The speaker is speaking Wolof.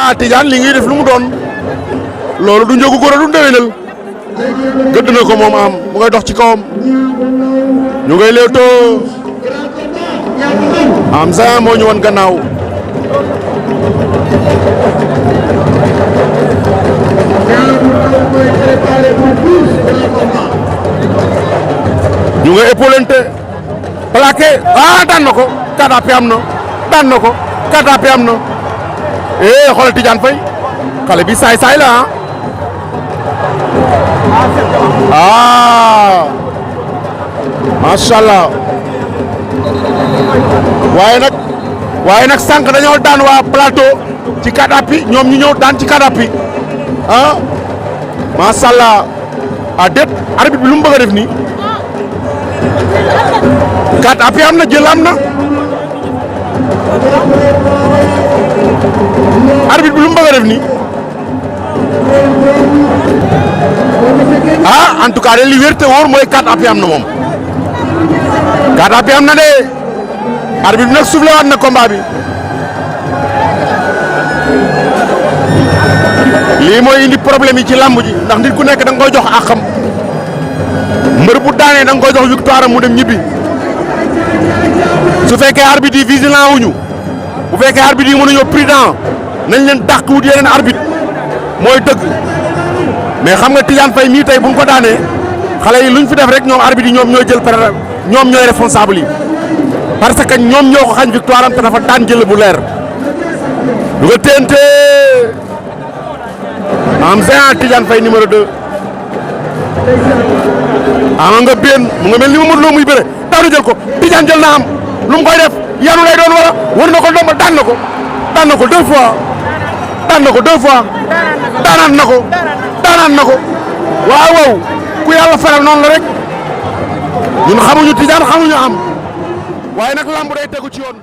ah Tidiane li ngi def lu mu doon loolu du njëgu góor a du ndewénal gëdd na ko moom am mu ngay dox ci kawam ñu ngay leewtoo am sa moo ñu woon gannaaw ñu ngay épaulante plaqué ah daan na ko kadape am na daan na ko kadape am na xoolal Tidiane Faye xale bi saay-saay la macha allah waaye nag sànq dañoo daan waa plateau ci kadapi ñoom ñu ñëw daan ci kadapi macha allah déet arbitre bi lu mu bëgg a def nii kadapi am na jël am na arbitre bi lu mu bëgg a def nii en tout cas de li wér te wóor mooy kadapi am na moom kadapi am na de arbitre bi nag soufflé waat na combat bi lii mooy indi problème yi ci lamb ji ndax nit ku nekk da nga koy jox àqam mbër bu daanee da nga koy jox victoire mu dem ñibbi su fekkee arbitre yi vigilant wuñu bu fekkee arbitre yi mënuñoo prudent nañ leen dàq wut yeneen arbitre mooy dëgg mais xam nga Tidiane Faye mii tey bu ñu ko daanee xale yi luñ fi def rek ñoom arbitre yi ñoom ñooy jël pare ñoom ñooy responsable yi parce que ñoom ñoo ko xañ victoire am te dafa daan jël bu leer du nga TNT am Géant Tidiane Faye numéro 2 ama nga benn mu nga mel ni ma mën loo muy bëre daw na jël ko Tidiane jël na am lu mu koy def yanu lay doon wala war na ko ndomba daan na ko 2 fois daan na ko 2 fois daanaat na ko waaw ku yàlla faral noonu la rek ñun xamuñu Tidiane xamuñu am waaye nag lamb day tegu ci yoon